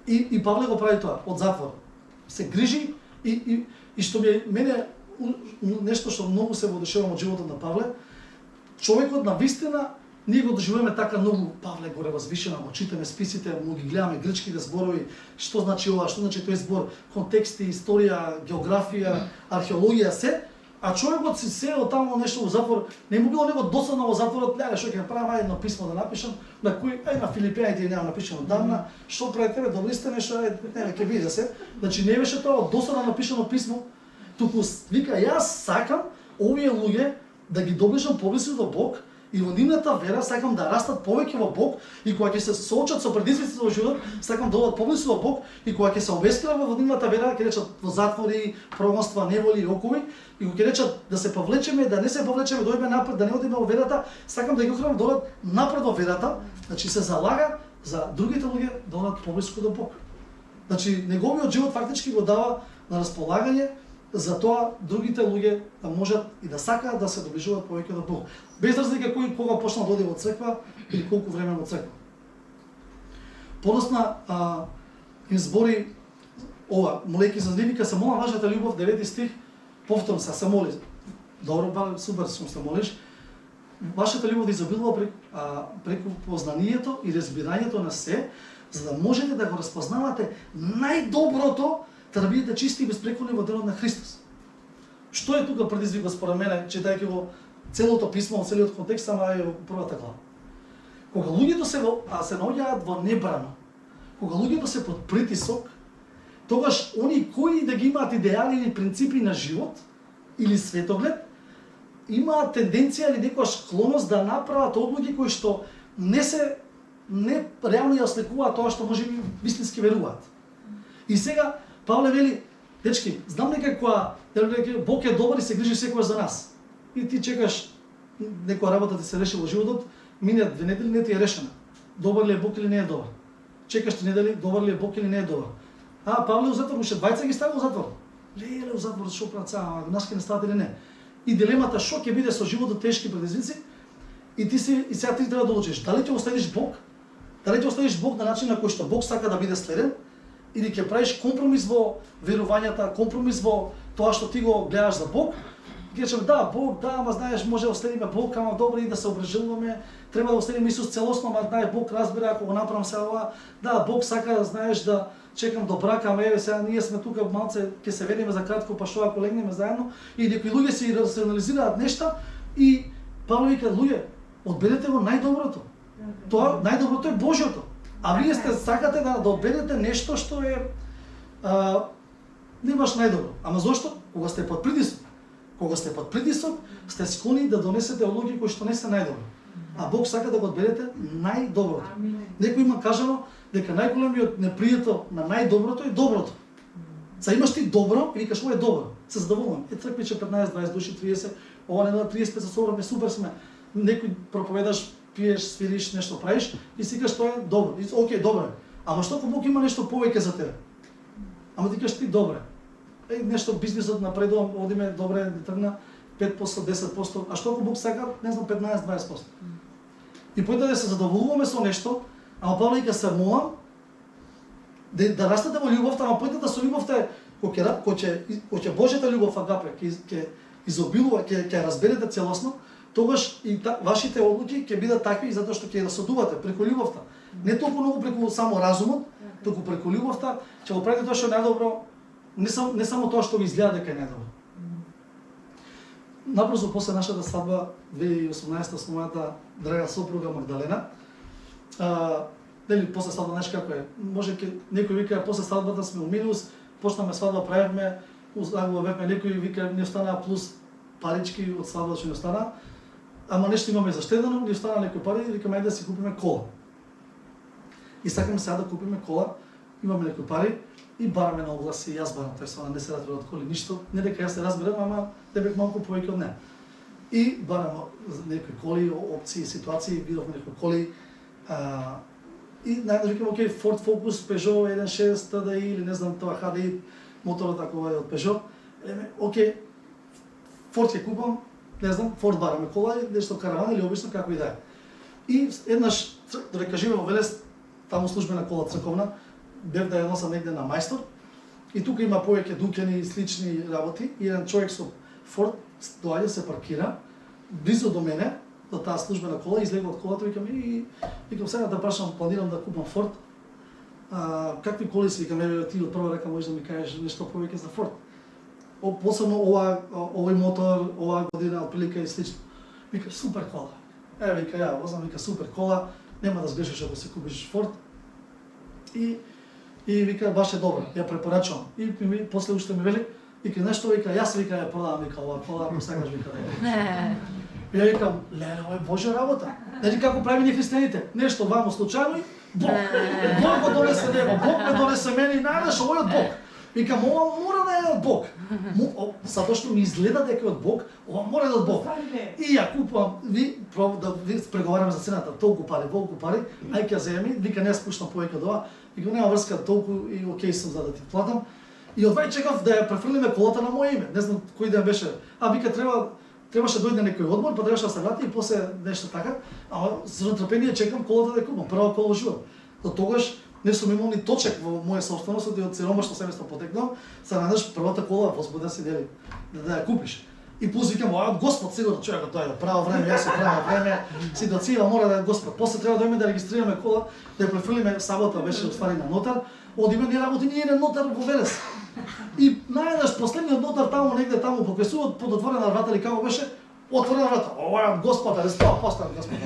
И Павле го прави тоа од затвор. Се грижи и што мене нешто што многу се воодушевам од животот на Павле, човекот на вистина ние го доживуваме така многу. Павле горе возвишено, го читаме списите, му ги гледаме грчките зборови, што значи ова, што значи тој збор, контексти, историја, географија, археологија, се. А човекот си сеел таму нешто во затвор, не му било него досадно во затворот, леле што ќе направам едно писмо да напишам, на кој на Филипијаните нема напишано давна, што прави тебе, добри сте нешто, не ќе биде се. Значи не беше тоа досадно напишано писмо, туку вика јас сакам овие луѓе да ги доближам поблису до Бог и во нивната вера сакам да растат повеќе во Бог и кога ќе се соочат со предизвиците во живот, сакам да одат поблису во Бог и кога ќе се обескрива во нивната вера, ќе речат во затвори, прогонства, неволи и окови, и кога ќе речат да се повлечеме, да не се повлечеме, да одиме напред, да не одиме во верата, сакам да ги охранам да одат напред во верата, значи се залага за другите луѓе да одат поблиску до Бог. Значи неговиот живот фактички го дава на располагање за тоа другите луѓе да можат и да сакаат да се доближуваат повеќе до Бог. Без разлика кој кога почна да оди во црква или колку време во црква. Подосна им збори ова, молејќи за нив, се мола вашата љубов, 9 стих, повторно се моли. Добро, ба, супер, што се молиш. Вашата љубов да изобилува преку познанието и разбирањето на се, за да можете да го разпознавате најдоброто, да бидете чисти и безпреколни во делот на Христос. Што е тука предизвикот според мене, читајќи го целото писмо, целиот контекст, само е во првата глава. Кога луѓето се наоѓаат во небрано, кога луѓето се под притисок, тогаш они кои да ги имаат идеали или принципи на живот или светоглед, имаат тенденција или некоја склоност да направат одлуки кои што не реално ја осликуваат тоа што може би вистински веруваат. И сега Павле вели, дечки, знам дека кога Бог е добар и се грижи секогаш за нас. И ти чекаш некоја работа ти се реши во животот, минат 2 недели, не ти е решена. Добар ли е Бог или не е добар? Чекаш 3 недели, добар ли е Бог или не е добар? Павле у затвор, уште 20 ги ставил у затвор. Леле у затвор, шо прават сега, нас ќе не стават или не. И дилемата што ќе биде со животот тешки предизвици, и сега ти треба да одлучиш дали ќе оставиш Бог, дали ќе оставиш Бог на начин на кој што Бог сака да биде следен, или ќе правиш компромис во верувањата, компромис во тоа што ти го гледаш за Бог. Ќе речеме да, Бог, да, ама знаеш, може да оследиме Бог, ама добро и да се обрежуваме, треба да оследиме Исус целосно, ама знаеш, Бог разбира ако го направам сега ова, да, Бог сака, знаеш, да чекам до брака, ама еве сега ние сме тука малце, ќе се видиме за кратко, па што ако легнеме заедно, и некои луѓе си рационализираат нешта и Павле вика, луѓе, одберете го најдоброто. Тоа најдоброто е Божјото. А вие сакате да одберете нешто што е не баш најдобро. Ама зошто? Кога сте под притисок. Кога сте под притисок, сте склони да донесете одлуки кои што не се најдобро. А Бог сака да го одберете најдоброто. Некој има кажано дека најголемиот непријател на најдоброто е доброто. За имаш ти добро и викаш ова е добро. Се задоволувам. Црквиче 15-20 души, 30, ова не 35 се собраме, супер сме. Некој проповедаш, пиеш, свириш, нешто правиш и си кажеш тоа е добро. И окей, добро е. Ама што ако Бог има нешто повеќе за тебе? Ама ти кажеш ти добре. Нешто бизнисот напредува, одиме добре, не тргна 5%, 10%, а што ако Бог сака, не знам, 15-20%. И појде да се задоволуваме со нешто, ама Павле вика се молам да растете во љубовта, ама појде да со љубовта кој ќе Божјата љубов агапе, ќе изобилува, ќе разберете целосно, тогаш и вашите одлуки ќе бидат такви затоа што ќе расудувате преку љубовта. Не толку многу преку само разумот, туку преку љубовта ќе го правите тоа што е најдобро, не само тоа што ви изгледа дека е најдобро. Набрзо после нашата свадба 2018 со мојата драга сопруга Магдалена, нели после свадба знаеш како е. Може некој вика после свадбата сме у минус, почнаме свадба правевме, узагувавме, некој вика не остана плюс парички од свадба што не остана. Ама нешто имаме заштедено, ни остана некои пари и викаме ајде да си купиме кола. И сакаме сега да купиме кола, имаме некои пари и бараме на огласи, јас барам, тој свана не се разбира од коли ништо, не дека јас се разбирам, ама не бев малку повеќе од неа. И бараме некои коли, опции, ситуации, видовме некои коли, и најдеш викам, окей, Ford Focus, Peugeot 1.6 TDI или не знам тоа HDI, моторот такова е од Peugeot, окей, Ford ќе купам, не знам, Ford бараме кола, нешто караван или обично како и да е. И еднаш, додека живеев во Велес, таму службена кола црковна, бев да ја носам негде на мајстор, и тука има повеќе дуќани и слични работи, и еден човек со Ford доаѓа се паркира, близо до мене, до таа службена кола, излегува од колата, викам сега да прашам, планирам да купам Ford, какви коли си, викам, ти од прва река можеш да ми кажеш нешто повеќе за Ford. Посебно овој мотор, оваа година, отприлика и слично. Вика, супер кола. Вика, ја возам, вика, супер кола, нема да сгрешиш ако си купиш Ford. И вика, баш е добра, ја препорачувам. И после уште ми вели, вика, нешто, вика, јас вика, ја продавам, вика, оваа кола, ако сакаш, вика, да ја. И ја викам, леле, ова е Божја работа. Значи, како прави ни христијаните, нешто вамо случајно и Бог. Бог го донесе него, Бог ме донесе мене и најдеш, овој од Бог. Викам, ова мора да е од Бог. Затоа што ми изгледа дека е од Бог, ова мора да е од Бог. И ја купувам, ви преговараме за цената, толку пари, ај ќе земи, вика не спуштам повеќе од ова, вика нема врска толку и окей сум за да ти платам. И одвај чекав да ја префрлиме колата на моје име, не знам кој ден беше. Вика требаше дојде некој одмор, па требаше да се врати и после нешто така, ама со нетрпение чекам колата да ја купам, прва кола во живот. До тогаш не сум имал ни точек во моја собственост, од сиромашно семејство потекнав, се најдеш првата кола возбуден си дели да ја купиш. И плюс викам, од Господ сигурно човекот доаѓа право време, јас право време, ситуација мора да е Господ. После треба да дојме да регистрираме кола, да ја префрлиме, сабота беше уствари на нотар, одиме не работи ни еден нотар во Велес. И најдеш последниот нотар таму негде таму по Кесувот, под отворена врата или како беше, отворена врата. Ова е од Господ, е 100% Господ.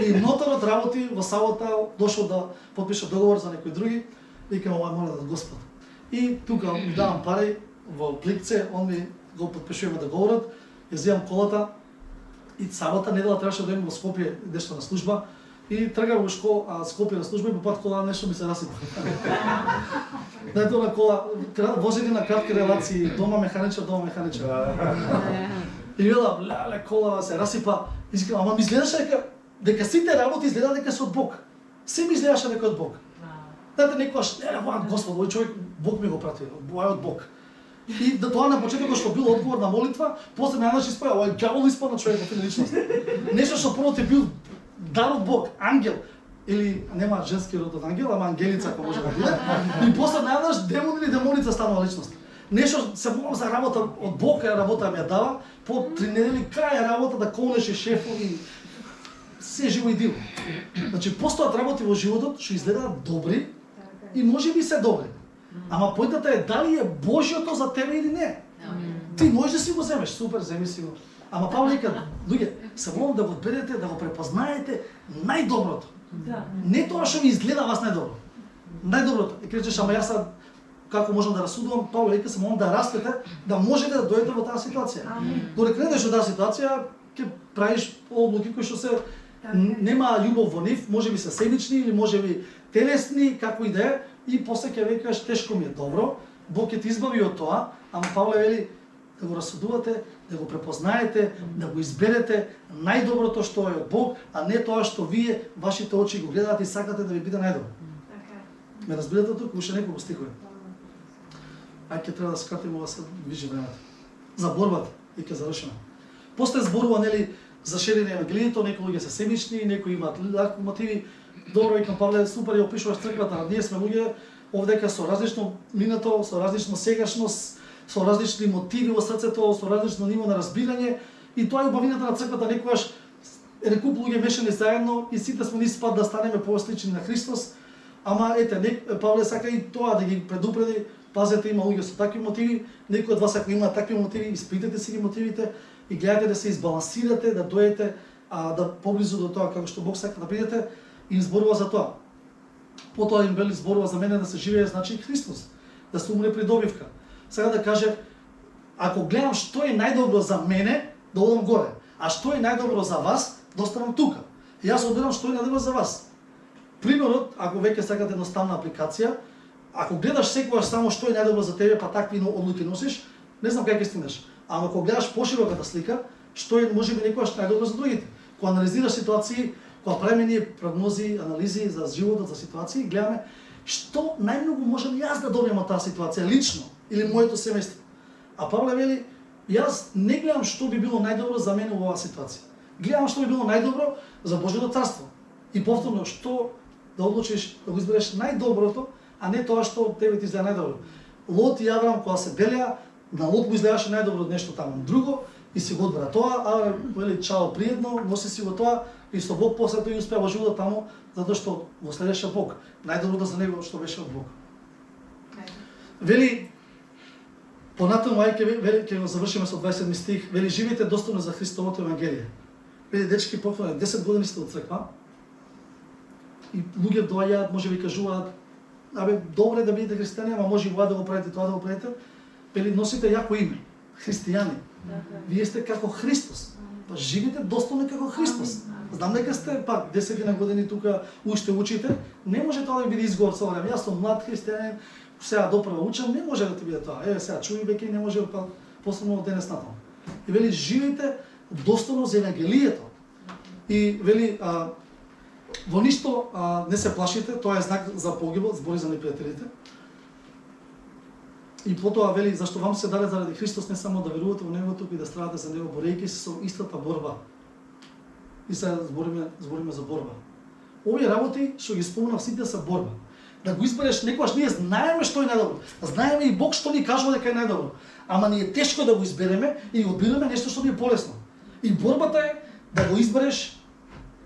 И нотарот работи во сабота, дошол да потпише договор за некои други, викам ова мора да е Господ. И тука ми давам пари во пликце, он ми го потпишуваме договорот, ја земам колата и сабота недела требаше да идем во Скопје нешто на служба и тргам во Скопје на служба и по пат кола нешто ми се расипа. Знаете, на кола возите на кратки релации, дома механичар. И вела, леле, кола се расипа. И си ама ми изгледаше дека сите работи изгледа дека се од Бог. Се ми изгледаше дека од Бог. Знаете, некојаш, Господ, овој човек, Бог ми го прати, ова е од Бог. И да тоа на почетокот што бил одговор на молитва, после најнаш испаја, ова ѓавол испадна човекот или личност. Нешто што прво ти бил дар од Бог, ангел, или нема женски род од ангел, ама ангелица ако може да биде. И после најнаш демон или демоница станува личност. Нешто се молам за работа од Бог, работа ми ја дава, по 3 недели крај работа да колнеше шефови, се живо и диво. Значи, постојат работи во животот што изгледаат добри и може би се добри. Ама појдата е дали е Божјото за тебе или не. Ти можеш да си го земеш, супер, земи си го. Ама Павле вика, луѓе, се молам да го одберете, да го препознаете најдоброто. Не тоа што ви изгледа вас најдобро. Најдоброто. И кречеш, ама јас како можам да расудувам, Павле вика, се молам да растете, да можете да дојдете во таа ситуација. Додека не дојдеш во таа ситуација, ќе правиш одлуки кои што се нема љубов во нив, може би се себични или може би телесни, како и да е, и после ќе викаш тешко ми е добро, Бог ќе ти избави од тоа, ама Павле вели да го расудувате, да го препознаете, да го изберете најдоброто што е од Бог, а не тоа што вие, вашите очи го гледаат и сакате да ви биде најдобро. Ме разбирате тук, уште неколку стихови. Ќе треба да скратиме, ова се движи времето. За борбата и ќе завршиме. После зборува нели за ширење на евангелието, некои луѓе се семични, некои имаат лаки мотиви. Добро, викам Павле, супер ја опишуваш црквата, ние сме луѓе овдека со различно минато, со различно сегашност, со различни мотиви во срцето, со различно ниво на разбирање и тоа е убавината на црквата, некогаш еден куп луѓе мешани заедно и сите сме низ пат да станеме послични на Христос. Ама ете, Павле сака и тоа да ги предупреди, пазете, има луѓе со такви мотиви, некои од вас ако има такви мотиви, испитете си ги мотивите, и гледате да се избалансирате, да дојдете да поблизу до тоа како што Бог сака да бидете, и им зборува за тоа. Потоа им вели зборува за мене да се живее значи Христос, да се умре придобивка. Сега да каже, ако гледам што е најдобро за мене, да одам горе, а што е најдобро за вас, да останам тука. И јас одбирам што е најдобро за вас. Примерот, ако веќе сакате едноставна апликација, ако гледаш секогаш само што е најдобро за тебе, па такви одлуки носиш, не знам кај ќе стигнеш. Ама ако гледаш пошироката слика, што е можеби некогаш најдобро за другите. Кога анализираш ситуации, кога правиме ние прогнози, анализи за животот, за ситуации, гледаме што најмногу можам јас да добиам од таа ситуација лично или моето семејство. А Павле вели, јас не гледам што би било најдобро за мене во оваа ситуација. Гледам што би било најдобро за Божјото царство. И повторно што да одлучиш да го избереш најдоброто, а не тоа што тебе ти изгледа најдобро. Лот и Аврам кога се делеа, на Лот му изгледаше најдобро нешто таму друго и си го одбра тоа, а вели чао пријатно, носи си го тоа и со Бог после тој успеа во животот таму затоа што го следеше Бог. Најдоброто за него што беше од Бог. Вели понатаму вели ќе го завршиме со 27 стих, вели живеете достојно за Христовото евангелие. Вели дечки поколе 10 години сте од црква. И луѓе доаѓаат, може би кажуваат, абе добре да бидете христијани, ама може и ова да го правите, тоа да го правите. Вели носите јако име, христијани. Вие сте како Христос. Па живите достојно како Христос. Знам дека сте пак 10 години тука уште учите, не може тоа да биде изговор со време. Јас сум млад христијанин, сега доправа учам, не може да ти биде тоа. Еве сега чуи веќе не може па посебно од денес натаму. И вели живите достојно за евангелието. И вели во ништо не се плашите, тоа е знак за погибел, збори за непријателите. И потоа вели зашто вам се даде заради Христос не само да верувате во него, туку и да страдате за него, борејќи се со истата борба. И сега збориме за борба. Овие работи што ги спомнав сите се борба. Да го избереш некогаш ние знаеме што е најдобро. Знаеме и Бог што ни кажува дека е најдобро. Ама ни е тешко да го избереме и одбираме нешто што ни е полесно. И борбата е да го избереш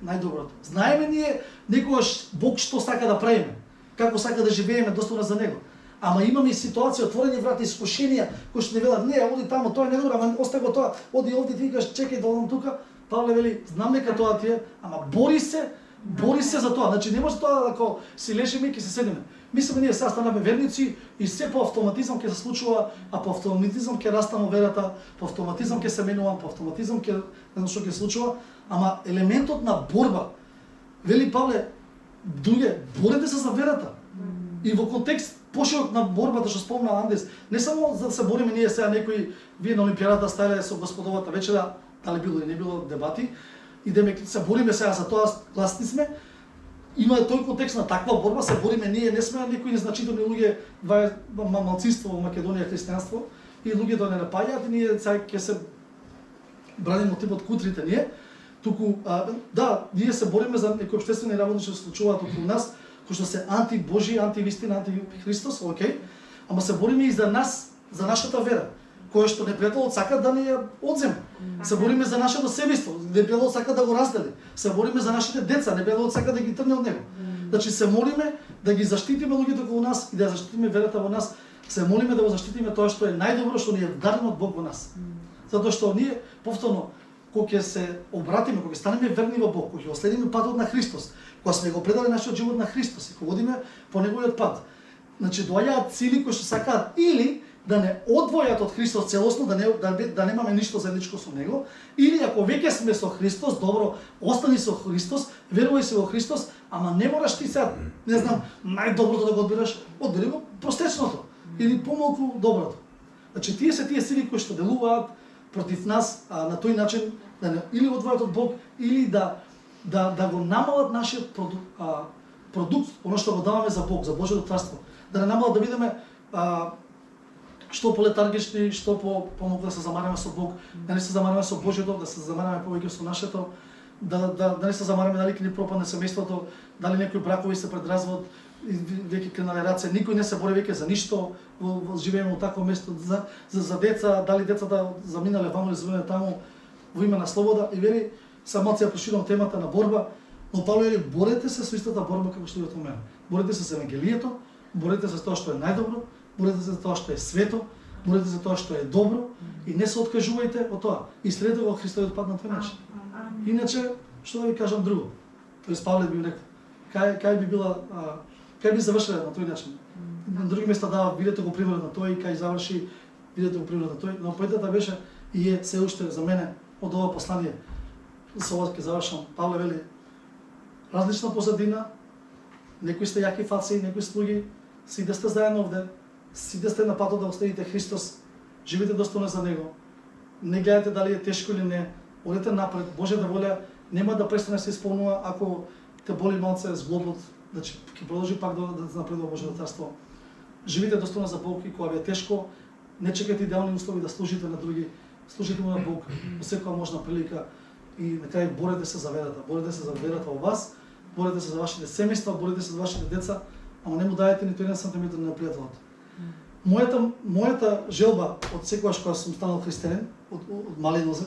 најдоброто. Знаеме ние некогаш Бог што сака да правиме, како сака да живееме достојно за него. Ама имаме и ситуации, отворени врати, искушенија, кои што не велат, не, оди таму, тоа е недобро, ама остави го тоа, оди овде, ти викаш, чекај да одам тука. Павле вели, знам дека тоа ти е, ама бори се за тоа. Значи не може тоа ако си лежиме и ќе се седиме. Мислиме ние сега станаме верници и се по автоматизам ќе се случува, а по автоматизам ќе растамо верата, по автоматизам ќе се менувам, по автоматизам ќе не знам што ќе се случува, ама елементот на борба. Вели Павле, друге, борете се за верата. И во контекст поширок на борбата што спомна Андес, не само за да се бориме ние сега некои, вие на Олимпијадата стајале со Господовата вечера, дали било или не било дебати, и да се бориме сега за тоа, гласни сме, има тој контекст на таква борба, се бориме ние, не сме некои незначителни луѓе, малцинство во Македонија, христијанство, и луѓе да не напаѓаат, и ние сега ќе се браним од типот кутрите ние, туку, да, ние се бориме за некои општествени работи што се случуваат околу нас, кои што се антибожи, антивистина, антихристос, окей, ама се бориме и за нас, за нашата вера, која што непријателот сака да ни ја одземе. Се бориме за нашето семејство, непријателот сака да го раздели. Се бориме за нашите деца, непријателот сака да ги трне од него. Значи се молиме да ги заштитиме луѓето околу нас и да заштитиме верата во нас. Се молиме да го заштитиме тоа што е најдобро, што ни е вдарено од Бог во нас. Затоа што ние повторно кога ќе се обратиме, кога ќе станеме верни во Бог, кога ќе следиме патот на Христос, кога сме го предали нашиот живот на Христос и кога одиме по неговиот пат, значи доаѓаат сили кои што сакаат или да не одвојат од Христос целосно, да немаме ништо заедничко со него, или ако веќе сме со Христос, добро, остани со Христос, верувај се во Христос, ама не мораш ти сега, не знам, најдоброто да го одбереш, одбери го простечното или помалку доброто. Значи тие се тие сили кои што делуваат против нас на тој начин да не или одвојат од Бог или да го намалат нашиот продукт, оно што го даваме за Бог, за Божјото царство, да не намалат да бидеме што полетаргични, што помалку да се замараме со Бог, да не се замараме со Божјото, да се замараме повеќе со нашето, да не се замараме дали ќе ни пропадне семејството, дали некои бракови се пред развод, веќе кренале раце, никој не се бори веќе за ништо, живееме во такво место за деца, дали децата заминале ваму или заминале таму во име на слобода. И вели, само ќе проширам темата на борба, но Павле вели, борете се со истата борба како што ви споменав. Борете се за евангелието, борете се за тоа што е најдобро, борете се за тоа што е свето, Борете за тоа што е добро и не се откажувајте од тоа. И следете го Христовиот пат на тој начин. Иначе, што да ви кажам друго? Тоест Павле би рекол, кај би завршиле на тој начин. На други места дава, видете го примерот на тој, кај заврши, видете го примерот на тој, но поетата беше и е се уште за мене од ова послание. Со ова ќе завршам. Павле вели, различна позадина, некои сте јаки фаци, некои слуги, сите сте заедно овде, сите сте на патот да оставите Христос, живите достојно за Него. Не гледате дали е тешко или не, одете напред, Божјата воля нема да престане се исполнува ако те боли малце зглобот, значи ќе продолжи пак да напредува Божјото царство. Живите достојно за Бог и кога ви е тешко, не чекайте идеални услови да служите на други, служите му на Бог во секоја можна прилика и на крај борете се за верата. Борете се за верата во вас, борете се за вашите семејства, борете се за вашите деца, ама не му дајете ниту 1 сантиметар на непријателот. Мојата желба од секогаш кога сум станал христијанин, од мали нозе,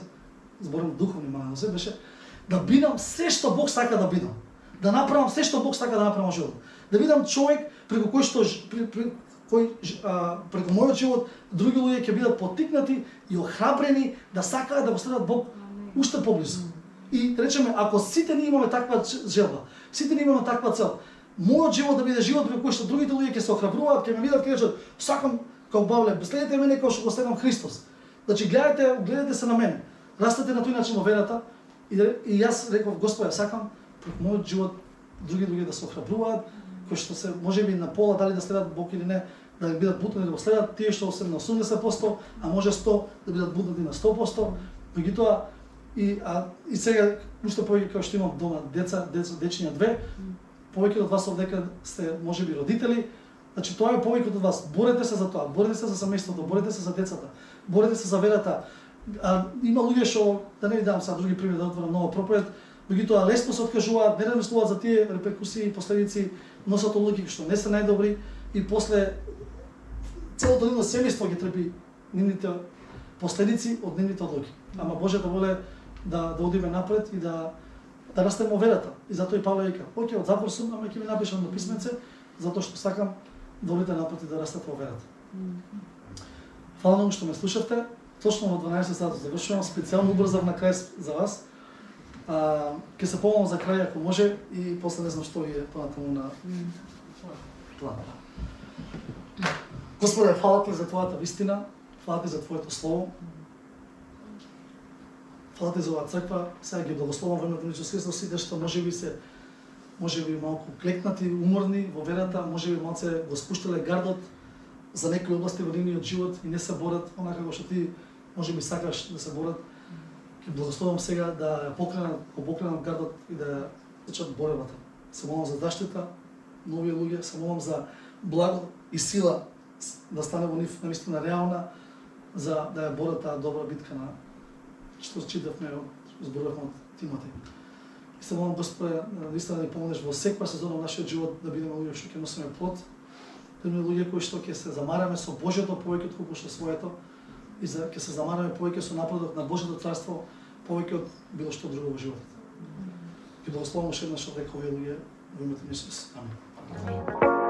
зборам духовни мали нозе, беше да бидам се што Бог сака да бидам. Да направам се што Бог сака да направам во животот. Да видам човек преку кој што преку мојот живот други луѓе ќе бидат поттикнати и охрабрени да сакаат да го следат Бог уште поблизу. И речеме, ако сите ние имаме таква желба, сите ние имаме таква цел, мојот живот да биде живот преку кој што другите луѓе ќе се охрабруваат, ќе ме видат, ќе кажат, сакам како Павле, следете мене како што го следам Христос. Значи гледате се на мене. Растете на тој начин во верата и јас реков, Господи, сакам преку мојот живот други луѓе да се охрабруваат, кои што се можеби на пола дали да следат Бог или не, да бидат бутнати да го следат, тие што се на 80%, а може 100 да бидат бутнати на 100%. Меѓутоа и сега уште повеќе кога што имам дома дечиња две, повеќе од вас овдека сте можеби родители, значи тоа е повеќе од вас. Борете се за тоа, борете се за семејството, борете се за децата, борете се за верата. Има луѓе што, да не ви дам сега други примери да отворам нова проповед, меѓутоа лесно се откажуваат, не размислуваат за тие реперкусии и последици, носат одлуки што не се најдобри и после целото нивно семејство ги трпи нивните последици од нивните одлуки. Ама Божјата воля да одиме напред и да растеме во верата. И затоа и Павле вика, окей, од запор сум, ама ќе ми напишам на писменце, затоа што сакам да одите напред и да растете во верата. Фала многу што ме слушавте. Точно во 12 сата завршувам, специјално убрзав на крај за вас. Ќе се помолам за крај ако може и после не знам што е понатаму на план. Господе, фала ти за твојата вистина, фала ти за твоето слово. Фала ти за оваа црква, сега ги благословам во името на Исус Христос, сите што можеби малку клекнати, уморни во верата, можеби малце го спуштале гардот за некои области во нивниот живот и не се борат онака како што ти можеби сакаш да се борат. Ќе благословам сега да покренат гардот и да почнат борбата. Се молам за заштита на овие луѓе, се молам за благо и сила да стане во нив навистина реална, за да ја борат таа добра битка на што читавме зборувавме од Тимотеј. И се молам, Господе, наистина да ни помогнеш во секоја сезона во нашиот живот да бидеме луѓе што ќе носиме плод, да бидеме луѓе кои што ќе се замараме со Божјото повеќе отколку што своето и ќе се замараме повеќе со напредок на Божјото царство повеќе од било што друго во животот. Ќе благословам уште еднаш од овие луѓе во името на Исус. Амин.